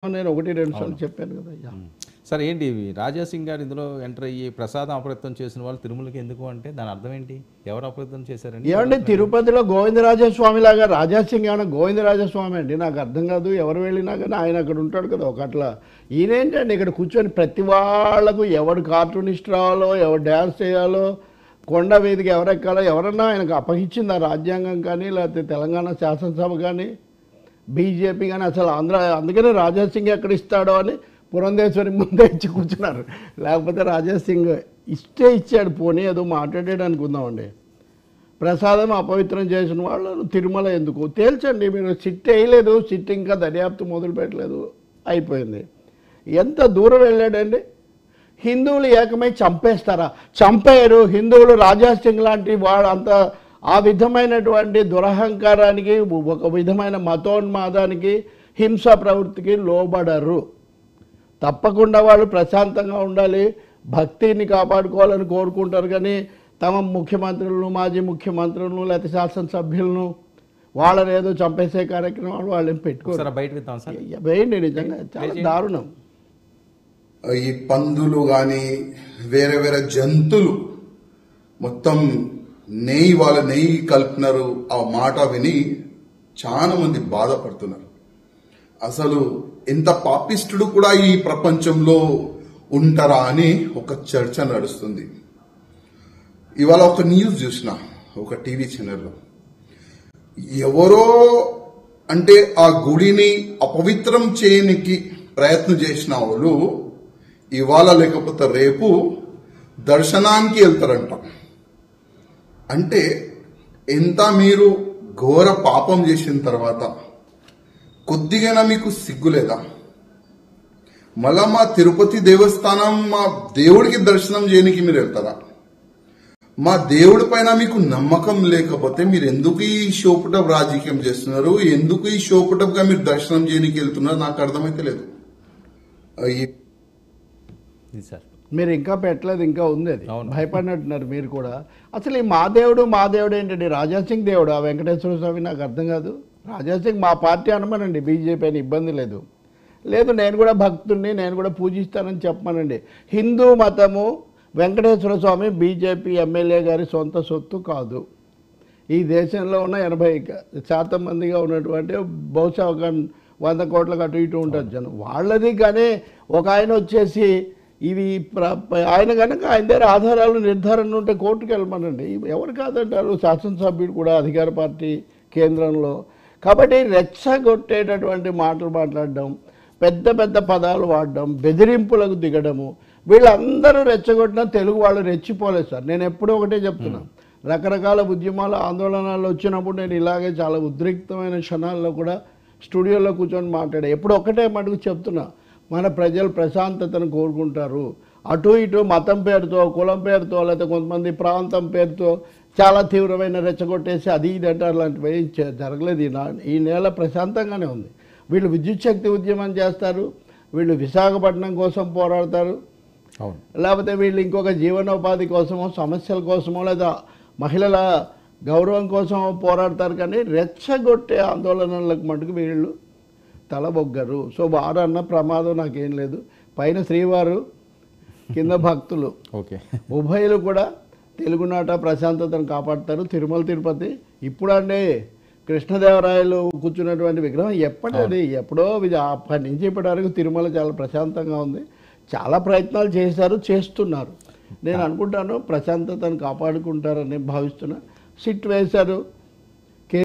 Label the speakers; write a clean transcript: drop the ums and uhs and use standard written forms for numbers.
Speaker 1: నేను 1, 2 సార్లు చెప్పాను కదా.
Speaker 2: సరే ఏంటి ఇవి రాజాసింగ్ గారు ఇందులో ఎంటర్ అయ్యి ప్రసాదం అపవిత్రం చేసిన వాళ్ళు తిరుమలకి ఎందుకు అంటే దాని అర్థం ఏంటి? ఎవరు అపవిత్రం చేశారండి?
Speaker 1: ఏమండి తిరుపతిలో గోవిందరాజస్వామి లాగా రాజాసింగ్ ఏమన్నా గోవిందరాజస్వామి అండి? నాకు అర్థం కాదు. ఎవరు వెళ్ళినా కానీ ఆయన అక్కడ ఉంటాడు కదా ఒక అట్లా. ఈయనేంటండి ఇక్కడ కూర్చొని ప్రతి వాళ్ళకు ఎవడు కార్టూనిస్ట్ రావాలో, ఎవరు డ్యాన్స్ చేయాలో, కొండ వేదిక ఎవరెక్కాలో ఎవరన్నా ఆయనకు అప్పగించింది ఆ రాజ్యాంగం కానీ, లేకపోతే తెలంగాణ శాసనసభ కానీ, బీజేపీ కానీ అసలు అందుకనే రాజాసింగ్ ఎక్కడ ఇస్తాడో అని పురంధేశ్వరి ముందే ఇచ్చి కూర్చున్నారు. లేకపోతే రాజాసింగ్ ఇచ్చాడు, పోనీ ఏదో మాట్లాడాడు అనుకుందామండి. ప్రసాదం అపవిత్రం చేసిన వాళ్ళు తిరుమల ఎందుకు తేల్చండి. మీరు సిట్ వేయలేదు, సిట్ ఇంకా దర్యాప్తు మొదలు పెట్టలేదు, అయిపోయింది. ఎంత దూరం వెళ్ళాడండి? హిందువులు ఏకమై చంపేస్తారా? చంపేయరు. హిందువులు రాజాసింగ్ లాంటి వాడు అంత ఆ విధమైనటువంటి దురహంకారానికి, ఒక విధమైన మతోన్మాదానికి, హింసా ప్రవృత్తికి లోబడరు. తప్పకుండా వాళ్ళు ప్రశాంతంగా ఉండాలి, భక్తిని కాపాడుకోవాలని కోరుకుంటారు. కానీ తమ ముఖ్యమంత్రులను, మాజీ ముఖ్యమంత్రులను, లేకపోతే శాసనసభ్యులను వాళ్ళని ఏదో చంపేసే కార్యక్రమాలు వాళ్ళేం పెట్టుకోరు. వేయండి, నిజంగా చాలా దారుణం.
Speaker 3: ఈ పందులు కానీ వేరే వేరే జంతువులు మొత్తం వాళ్ళ నెయ్యి కలుపుతున్నారు. ఆ మాట విని చాలా మంది బాధపడుతున్నారు. అసలు ఎంత పాపిష్టుడు కూడా ఈ ప్రపంచంలో ఉంటారా అని ఒక చర్చ నడుస్తుంది. ఇవాళ ఒక న్యూస్ చూసిన ఒక టీవీ ఛానల్లో, ఎవరో అంటే ఆ గుడిని అపవిత్రం చేయనికి ప్రయత్నం చేసిన వాళ్ళు ఇవాళ లేకపోతే రేపు దర్శనానికి వెళ్తారంట. అంటే ఎంత మీరు ఘోర పాపం చేసిన తర్వాత కొద్దిగా మీకు సిగ్గులేదా? మళ్ళా మా తిరుపతి దేవస్థానం, మా దేవుడికి దర్శనం చేయడానికి మీరు వెళ్తారా? మా దేవుడి పైన మీకు నమ్మకం లేకపోతే మీరు ఎందుకు ఈ షోపుటప్ రాజకీయం చేస్తున్నారు? ఎందుకు ఈ షోపుటప్ గా మీరు దర్శనం చేయడానికి వెళ్తున్నారు? నాకు అర్థమైతే లేదు.
Speaker 1: మీరు ఇంకా పెట్టలేదు, ఇంకా ఉంది. అది భయపడినట్టున్నారు మీరు కూడా. అసలు ఈ మా దేవుడు ఏంటండి? రాజాసింగ్ దేవుడు, ఆ వెంకటేశ్వర స్వామి నాకు అర్థం కాదు. రాజాసింగ్ మా పార్టీ అనమనండి, బీజేపీ అని ఇబ్బంది లేదు. నేను కూడా భక్తుడిని, నేను కూడా పూజిస్తానని చెప్పమనండి. హిందూ మతము వెంకటేశ్వర స్వామి బీజేపీ ఎమ్మెల్యే గారి సొంత సొత్తు కాదు. ఈ దేశంలో ఉన్న 80% మందిగా ఉన్నటువంటి బహుశా ఒక 100 కోట్లకు అటు ఇటు ఉంటుంది జనం వాళ్ళది. కానీ ఒక ఆయన వచ్చేసి ఇవి ఆయన కనుక ఆయన దగ్గర ఆధారాలు నిర్ధారణ ఉంటే కోర్టుకు వెళ్ళమనండి. ఎవరు కాదంటారు? శాసనసభ్యుడు కూడా అధికార పార్టీ కేంద్రంలో. కాబట్టి రెచ్చగొట్టేటటువంటి మాటలు మాట్లాడడం, పెద్ద పెద్ద పదాలు వాడడం, బెదిరింపులకు దిగడము, వీళ్ళందరూ రెచ్చగొట్టినా తెలుగు వాళ్ళు రెచ్చిపోలేదు సార్. నేను ఎప్పుడూ ఒకటే చెప్తున్నా, రకరకాల ఉద్యమాలు, ఆందోళనలు వచ్చినప్పుడు నేను ఇలాగే చాలా ఉద్రిక్తమైన క్షణాల్లో కూడా స్టూడియోలో కూర్చొని మాట్లాడా. ఎప్పుడు ఒకటే మటుకు చెప్తున్నా, మన ప్రజలు ప్రశాంతతను కోరుకుంటారు. అటు ఇటు మతం పేరుతో, కులం పేరుతో, లేకపోతే కొంతమంది ప్రాంతం పేరుతో చాలా తీవ్రమైన రెచ్చగొట్టేసి అది ఇది అంటే అలాంటివి ఏం జరగలేదు. ఈ నెల ప్రశాంతంగానే ఉంది. వీళ్ళు విద్యుత్ శక్తి ఉద్యమం చేస్తారు, వీళ్ళు విశాఖపట్నం కోసం పోరాడతారు, లేకపోతే వీళ్ళు ఇంకొక జీవనోపాధి కోసమో, సమస్యల కోసమో, లేదా మహిళల గౌరవం కోసం పోరాడతారు. కానీ రెచ్చగొట్టే ఆందోళనలకు మటుకు వీళ్ళు తలబొగ్గరు. సో వారన్న ప్రమాదం నాకేం లేదు. పైన శ్రీవారు, కింద భక్తులు, ఉభయలు కూడా తెలుగునాట ప్రశాంతతను కాపాడతారు. తిరుమల తిరుపతి ఇప్పుడంటే కృష్ణదేవరాయలు కూర్చున్నటువంటి విగ్రహం ఎప్పటిది? ఎప్పుడో అప్పటి నుంచి ఇప్పటి వరకు తిరుమల చాలా ప్రశాంతంగా ఉంది. చాలా ప్రయత్నాలు చేశారు, చేస్తున్నారు. నేను అనుకుంటాను ప్రశాంతతను కాపాడుకుంటారని భావిస్తున్నా. సిట్ వేశారు,